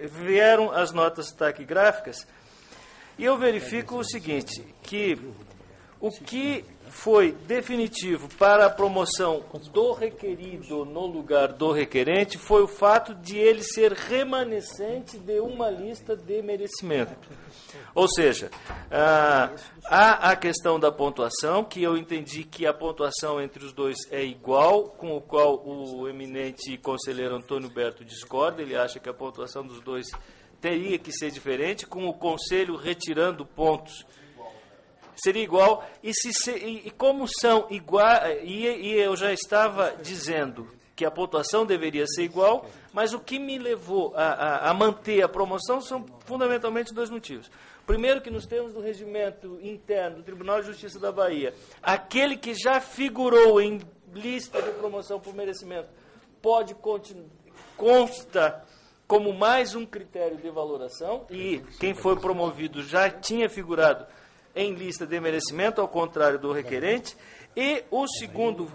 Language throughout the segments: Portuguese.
vieram as notas taquigráficas e eu verifico o seguinte, que o que foi definitivo para a promoção do requerido no lugar do requerente foi o fato de ele ser remanescente de uma lista de merecimento. Ou seja, há a questão da pontuação, que eu entendi que a pontuação entre os dois é igual, com o qual o eminente conselheiro Antônio Berto discorda. Ele acha que a pontuação dos dois teria que ser diferente, com o conselho retirando pontos. Seria igual, e como são iguais, e eu já estava dizendo que a pontuação deveria ser igual, mas o que me levou a manter a promoção são fundamentalmente dois motivos. Primeiro, que nos termos do regimento interno do Tribunal de Justiça da Bahia, aquele que já figurou em lista de promoção por merecimento pode consta como mais um critério de valoração, e quem foi promovido já tinha figurado em lista de merecimento, ao contrário do requerente. E o segundo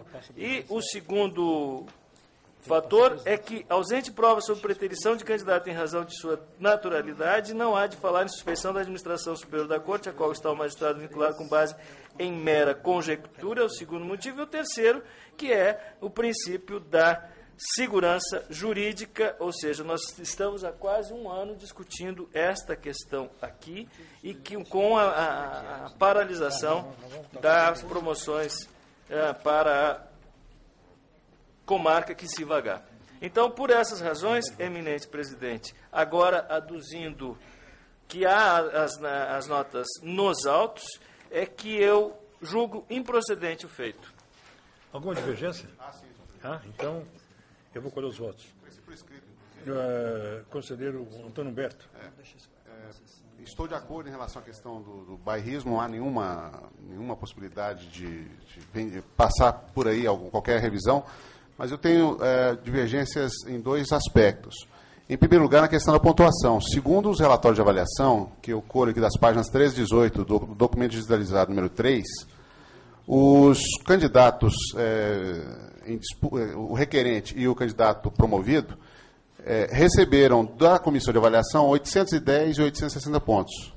fator é que, ausente prova sobre preterição de candidato em razão de sua naturalidade, não há de falar em suspeição da administração superior da Corte, a qual está o magistrado vinculado com base em mera conjectura, é o segundo motivo. E o terceiro, que é o princípio da segurança jurídica, ou seja, nós estamos há quase um ano discutindo esta questão aqui, e que com a paralisação das promoções para a comarca Quicivagar. Então, por essas razões, eminente presidente, agora aduzindo que há as notas nos autos, é que eu julgo improcedente o feito. Alguma divergência? Sim. Então, eu vou colher os votos. Conselheiro Antônio Berto. Estou de acordo em relação à questão do bairrismo, não há nenhuma possibilidade de passar por aí qualquer revisão, mas eu tenho divergências em dois aspectos. Em primeiro lugar, na questão da pontuação. Segundo os relatórios de avaliação, que eu colho aqui das páginas 13 e 18 do documento digitalizado número 3, os candidatos, o requerente e o candidato promovido, receberam da comissão de avaliação 810 e 860 pontos.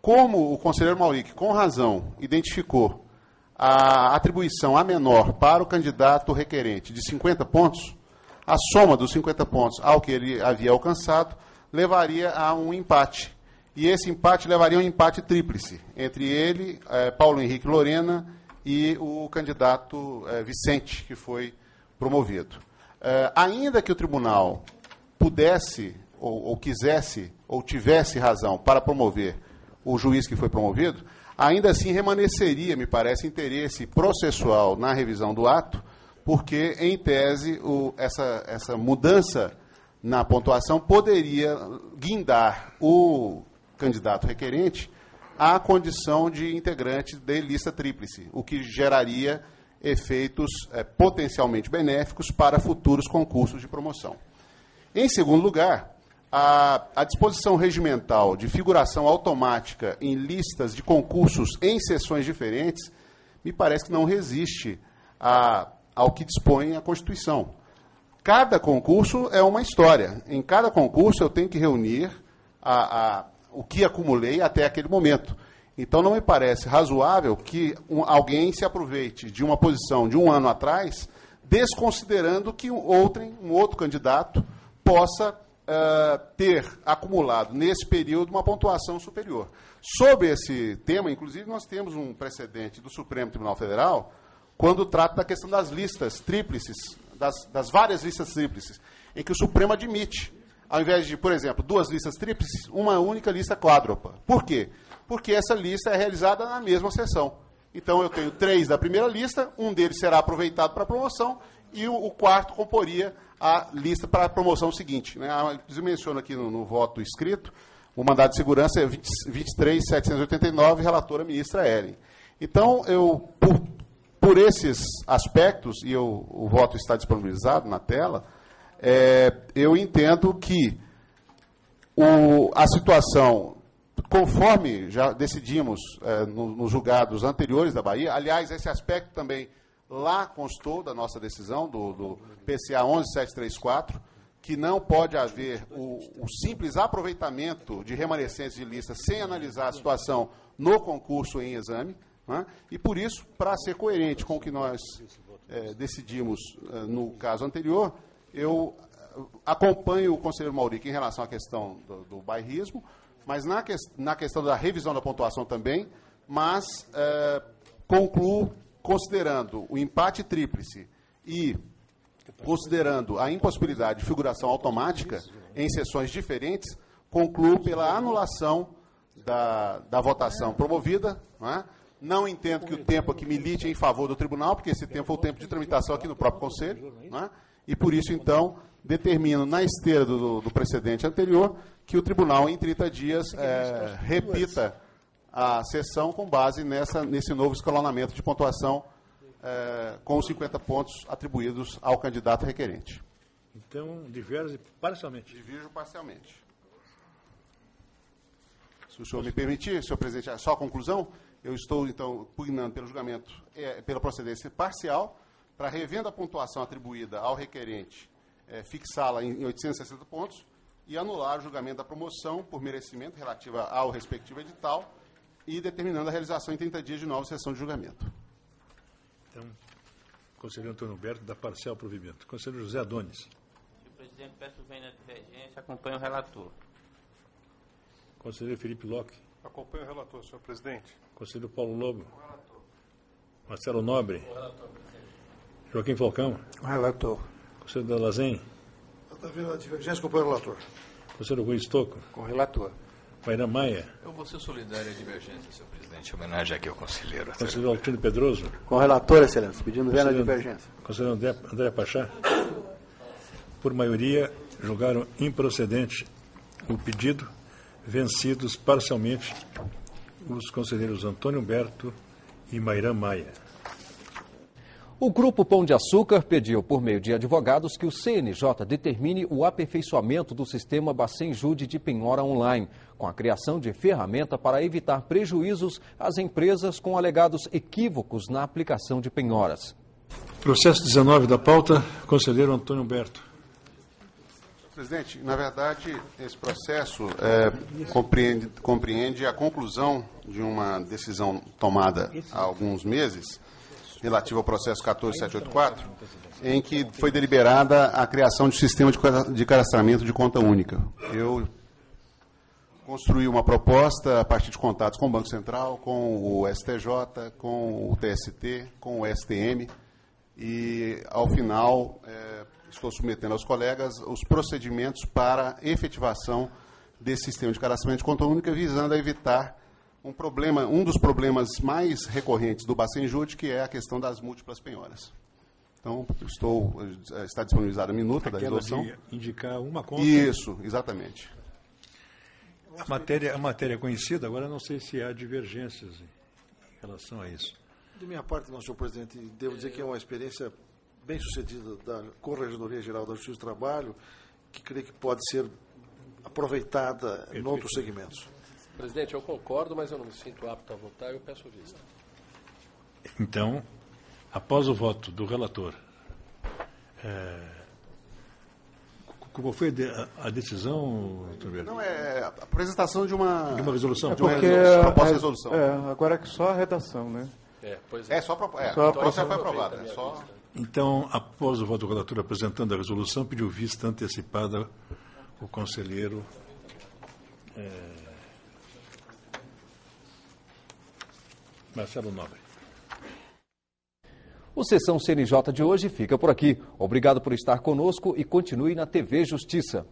Como o conselheiro Mauric, com razão, identificou a atribuição a menor para o candidato requerente de 50 pontos, a soma dos 50 pontos ao que ele havia alcançado levaria a um empate. E esse empate levaria a um empate tríplice entre ele, Paulo Henrique Lorena e o candidato Vicente, que foi promovido. Ainda que o tribunal pudesse, ou quisesse, ou tivesse razão para promover o juiz que foi promovido, ainda assim remanesceria, me parece, interesse processual na revisão do ato, porque, em tese, essa mudança na pontuação poderia guindar o candidato requerente à condição de integrante de lista tríplice, o que geraria efeitos potencialmente benéficos para futuros concursos de promoção. Em segundo lugar, a disposição regimental de figuração automática em listas de concursos em sessões diferentes me parece que não resiste ao que dispõe a Constituição. Cada concurso é uma história. Em cada concurso eu tenho que reunir o que acumulei até aquele momento. Então, não me parece razoável que alguém se aproveite de uma posição de um ano atrás, desconsiderando que um outro candidato possa ter acumulado, nesse período, uma pontuação superior. Sobre esse tema, inclusive, nós temos um precedente do Supremo Tribunal Federal, quando trata da questão das listas tríplices, das várias listas tríplices, em que o Supremo admite, ao invés de, por exemplo, 2 listas tríplices, uma única lista quádrupla. Por quê? Porque essa lista é realizada na mesma sessão. Então, eu tenho 3 da primeira lista, um deles será aproveitado para a promoção, e o quarto comporia a lista para a promoção seguinte. Né? Eu menciono aqui no voto escrito, o mandado de segurança é 23.789, relatora ministra Ellen. Então, por esses aspectos, e o voto está disponibilizado na tela, eu entendo que a situação, conforme já decidimos nos julgados anteriores da Bahia, aliás, esse aspecto também lá constou da nossa decisão, do PCA 11734, que não pode haver o simples aproveitamento de remanescentes de lista sem analisar a situação no concurso em exame, né? E, por isso, para ser coerente com o que nós decidimos no caso anterior, eu acompanho o conselheiro Mauric em relação à questão do bairrismo, mas na questão da revisão da pontuação também, mas concluo, considerando o empate tríplice e considerando a impossibilidade de figuração automática em sessões diferentes, concluo pela anulação da votação promovida. Não entendo que o tempo aqui milite em favor do tribunal, porque esse tempo foi o tempo de tramitação aqui no próprio Conselho, e por isso, então, determino, na esteira do precedente anterior, que o tribunal, em 30 dias, repita a sessão com base nesse novo escalonamento de pontuação com os 50 pontos atribuídos ao candidato requerente. Então, diverge parcialmente. Divirjo parcialmente. Se o senhor me permitir, senhor presidente, só a conclusão, eu estou, então, pugnando pelo julgamento, pela procedência parcial, para revendo a pontuação atribuída ao requerente, fixá-la em 860 pontos e anular o julgamento da promoção por merecimento relativa ao respectivo edital e determinando a realização em 30 dias de nova sessão de julgamento. Então, conselheiro Antônio Humberto, dá parcial provimento. Conselheiro José Adonis. Senhor presidente, peço vênia de divergência, acompanho o relator. Conselheiro Felipe Locke. Acompanho o relator, senhor presidente. Conselheiro Paulo Lobo. Marcelo Nobre. Joaquim Falcão. Relator. Conselheiro Dalazen. Está vendo a divergência, acompanho o relator. Conselheiro Rui Estocco. Com o relator. Maíra Maia. Eu vou ser solidário à divergência, senhor presidente, em homenagem aqui ao conselheiro. Conselheiro Altino Pedroso. Com o relator, excelência, pedindo vênia de divergência. Conselheiro André Pachá. Por maioria, julgaram improcedente o pedido, vencidos parcialmente os conselheiros Antônio Humberto e Maíra Maia. O Grupo Pão de Açúcar pediu, por meio de advogados, que o CNJ determine o aperfeiçoamento do sistema Bacen-Jude de penhora online, com a criação de ferramenta para evitar prejuízos às empresas com alegados equívocos na aplicação de penhoras. Processo 19 da pauta, conselheiro Antônio Humberto. Presidente, na verdade, esse processo compreende a conclusão de uma decisão tomada há alguns meses, relativa ao processo 14784, em que foi deliberada a criação de sistema de cadastramento de conta única. Eu construí uma proposta a partir de contatos com o Banco Central, com o STJ, com o TST, com o STM, e, ao final, estou submetendo aos colegas os procedimentos para efetivação desse sistema de cadastramento de conta única, visando a evitar um dos problemas mais recorrentes do Bacen-Jude, que é a questão das múltiplas penhoras. Então, está disponibilizada a minuta da resolução. De indicar uma conta. Isso, exatamente. A matéria é conhecida, agora não sei se há divergências em relação a isso. De minha parte, não, senhor presidente, devo dizer que é uma experiência bem sucedida da Corregedoria Geral da Justiça do Trabalho, que creio que pode ser aproveitada em outros segmentos. Presidente, eu concordo, mas eu não me sinto apto a votar, eu peço vista. Então, após o voto do relator, qual foi a decisão, doutor Humberto? Não, é a apresentação de uma resolução. De uma proposta de resolução. Agora é só a redação, né? Só o processo foi aprovado. Então, após o voto do relator apresentando a resolução, pediu vista antecipada o conselheiro Marcelo Nobre. O Sessão CNJ de hoje fica por aqui. Obrigado por estar conosco e continue na TV Justiça.